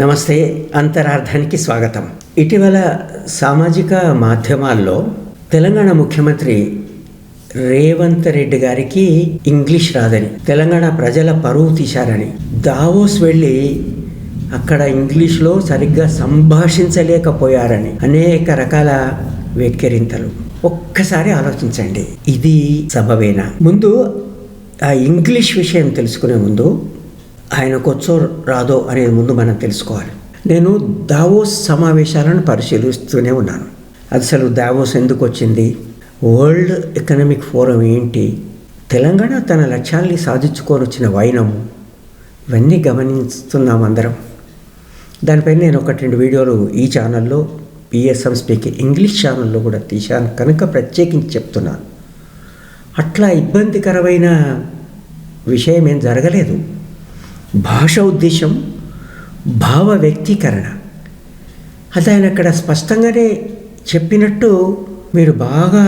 నమస్తే, అంతరార్థానికి స్వాగతం. ఇటీవల సామాజిక మాధ్యమాల్లో తెలంగాణ ముఖ్యమంత్రి రేవంత్ రెడ్డి గారికి ఇంగ్లీష్ రాదని, తెలంగాణ ప్రజల పరువు తీశారని, దావోస్ వెళ్ళి అక్కడ ఇంగ్లీష్లో సరిగ్గా సంభాషించలేకపోయారని అనేక రకాల వెక్కిరింతలు. ఒక్కసారి ఆలోచించండి, ఇది సబబేనా? ముందు ఆ ఇంగ్లీష్ విషయం తెలుసుకునే ముందు ఆయనకు వచ్చో రాదో అనేది ముందు మనం తెలుసుకోవాలి. నేను దావోస్ సమావేశాలను పరిశీలిస్తూనే ఉన్నాను. అసలు దావోస్ ఎందుకు వచ్చింది, వరల్డ్ ఎకనామిక్ ఫోరం ఏంటి, తెలంగాణ తన లక్ష్యాల్ని సాధించుకొని వచ్చిన వైనము, ఇవన్నీ గమనిస్తున్నాం అందరం. దానిపైన నేను 1-2 వీడియోలు ఈ ఛానల్లో పిఎస్ఎం స్పీకింగ్ ఇంగ్లీష్ ఛానల్లో కూడా తీశాను కనుక ప్రత్యేకించి చెప్తున్నాను. అట్లా ఇబ్బందికరమైన విషయం ఏం జరగలేదు. భాష ఉద్దేశం, భావ వ్యక్తీకరణ, అది ఆయన అక్కడ స్పష్టంగానే చెప్పినట్టు మీరు బాగా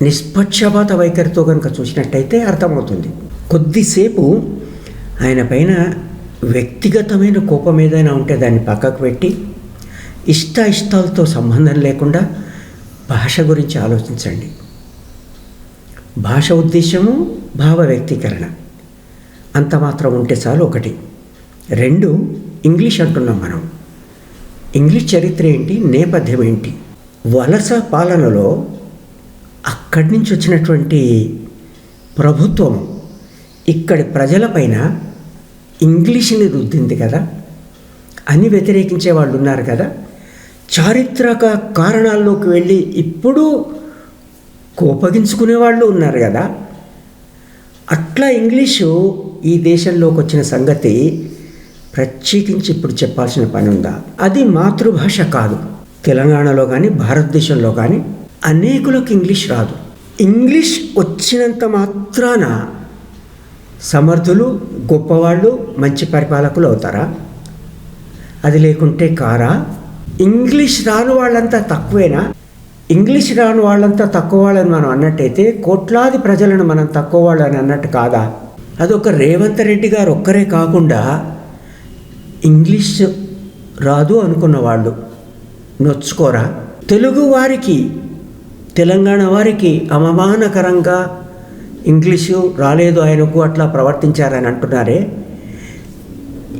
నిష్పక్షపాత వైఖరితో కనుక చూసినట్టయితే అర్థమవుతుంది. కొద్దిసేపు ఆయన పైన వ్యక్తిగతమైన కోపం ఏదైనా ఉంటే దాన్ని పక్కకు పెట్టి ఇష్టాలతో సంబంధం లేకుండా భాష గురించి ఆలోచించండి. భాష ఉద్దేశము, భావ వ్యక్తీకరణ అంత మాత్రం ఉంటే చాలు. 1. 2, ఇంగ్లీష్ అంటున్నాం మనం. ఇంగ్లీష్ చరిత్ర ఏంటి, నేపథ్యం ఏంటి? వలస పాలనలో అక్కడి నుంచి వచ్చినటువంటి ప్రభుత్వం ఇక్కడి ప్రజలపైన ఇంగ్లీష్ని రుద్దింది కదా అని వ్యతిరేకించే వాళ్ళు ఉన్నారు కదా. చారిత్రక కారణాల్లోకి వెళ్ళి ఇప్పుడు కోపగించుకునే వాళ్ళు ఉన్నారు కదా. అట్లా ఇంగ్లీషు ఈ దేశంలోకి వచ్చిన సంగతి ప్రత్యేకించి ఇప్పుడు చెప్పాల్సిన పని ఉందా? అది మాతృభాష కాదు. తెలంగాణలో కానీ భారతదేశంలో కానీ అనేకులకు ఇంగ్లీష్ రాదు. ఇంగ్లీష్ వచ్చినంత మాత్రాన సమర్థులు, గొప్పవాళ్ళు, మంచి పరిపాలకులు అవుతారా? అది లేకుంటే కారా? ఇంగ్లీష్ రాని వాళ్ళంతా తక్కువేనా? ఇంగ్లీష్ రాని వాళ్ళంతా తక్కువ వాళ్ళని మనం అన్నట్టయితే కోట్లాది ప్రజలను మనం తక్కువ వాళ్ళని అన్నట్టు కాదా? అదొక రేవంత్ రెడ్డి గారు ఒక్కరే కాకుండా ఇంగ్లీష్ రాదు అనుకున్న వాళ్ళు నొచ్చుకోరా? తెలుగు వారికి, తెలంగాణ వారికి అవమానకరంగా ఇంగ్లీషు రాలేదు ఆయనకు అట్లా ప్రవర్తించారని అంటున్నారే.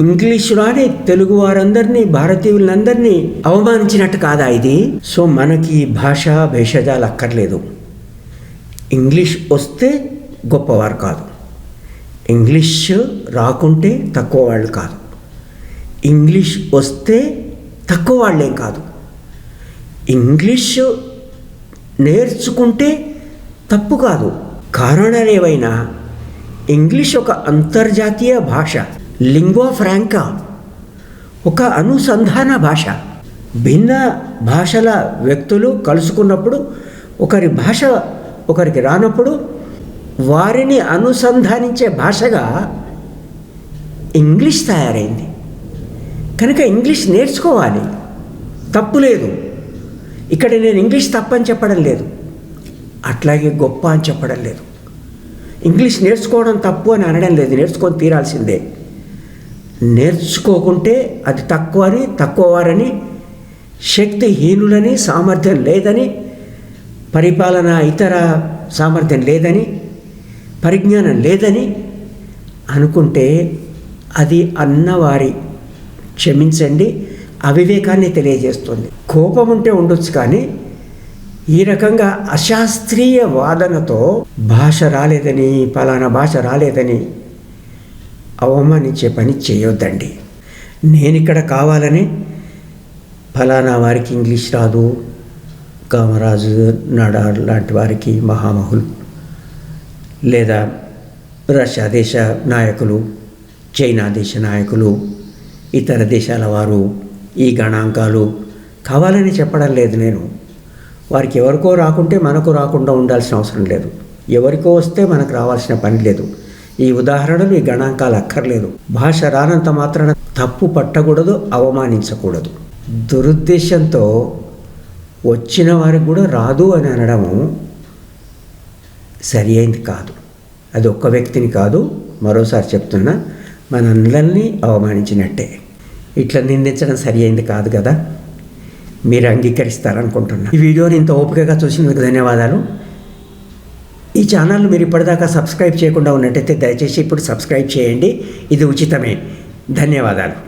ఇంగ్లీషు రాని తెలుగు వారందరినీ, భారతీయులందరినీ అవమానించినట్టు కాదా ఇది? సో మనకి భాషా భేషజాలు అక్కర్లేదు. ఇంగ్లీష్ వస్తే గొప్పవారు కాదు, ఇంగ్లీష్ రాకుంటే తక్కువ వాళ్ళు కాదు, ఇంగ్లీష్ వస్తే తక్కువ వాళ్ళేం కాదు, ఇంగ్లీష్ నేర్చుకుంటే తప్పు కాదు. కారణాలు ఏవైనా ఇంగ్లీష్ ఒక అంతర్జాతీయ భాష, లింగ్వా ఫ్రాంకా, ఒక అనుసంధాన భాష. భిన్న భాషల వ్యక్తులు కలుసుకున్నప్పుడు ఒకరి భాష ఒకరికి రానప్పుడు వారిని అనుసంధానించే భాషగా ఇంగ్లీష్ తయారైంది కనుక ఇంగ్లీష్ నేర్చుకోవాలి, తప్పు లేదు. ఇక్కడ నేను ఇంగ్లీష్ తప్పని చెప్పడం లేదు, అట్లాగే గొప్ప అని చెప్పడం లేదు. ఇంగ్లీష్ నేర్చుకోవడం తప్పు అని అనడం లేదు, నేర్చుకొని తీరాల్సిందే. నేర్చుకోకుంటే అది తక్కువ అని, తక్కువ వారని, శక్తిహీనులని, సామర్థ్యం లేదని, పరిపాలన ఇతర సామర్థ్యం లేదని, పరిజ్ఞానం లేదని అనుకుంటే అది అన్నవారి, క్షమించండి, అవివేకాన్ని తెలియజేస్తుంది. కోపం ఉంటే ఉండొచ్చు, కానీ ఈ రకంగా అశాస్త్రీయ వాదనతో భాష రాలేదని, పలానా భాష రాలేదని అవమానించే పని చేయొద్దండి. నేను ఇక్కడ కావాలని ఫలానా వారికి ఇంగ్లీష్ రాదు, కామరాజు, నడార్ లాంటి వారికి, మహామహులు లేదా రష్యా దేశ నాయకులు, చైనా దేశ నాయకులు, ఇతర దేశాల వారు ఈ గణాంకాలు కావాలని చెప్పడం లేదు. నేను వారికి ఎవరికో రాకుంటే మనకు రాకుండా ఉండాల్సిన అవసరం లేదు, ఎవరికో వస్తే మనకు రావాల్సిన పని లేదు. ఈ ఉదాహరణలు, ఈ గణాంకాలు అక్కర్లేదు. భాష రానంత మాత్రాన తప్పు పట్టకూడదు, అవమానించకూడదు. దురుద్దేశంతో వచ్చిన వారికి కూడా రాదు అని అనడము సరి అయింది కాదు. అది ఒక్క వ్యక్తిని కాదు, మరోసారి చెప్తున్నా, మనందరినీ అవమానించినట్టే. ఇట్లా నిందించడం సరి అయింది కాదు కదా. మీరు అంగీకరిస్తారనుకుంటున్నా. ఈ వీడియోని ఇంత ఓపికగా చూసినందుకు ధన్యవాదాలు. ఈ ఛానల్ మీరు ఇప్పటిదాకా సబ్స్క్రైబ్ చేయకుండా ఉన్నట్టయితే దయచేసి ఇప్పుడు సబ్స్క్రైబ్ చేయండి. ఇది ఉచితమే. ధన్యవాదాలు.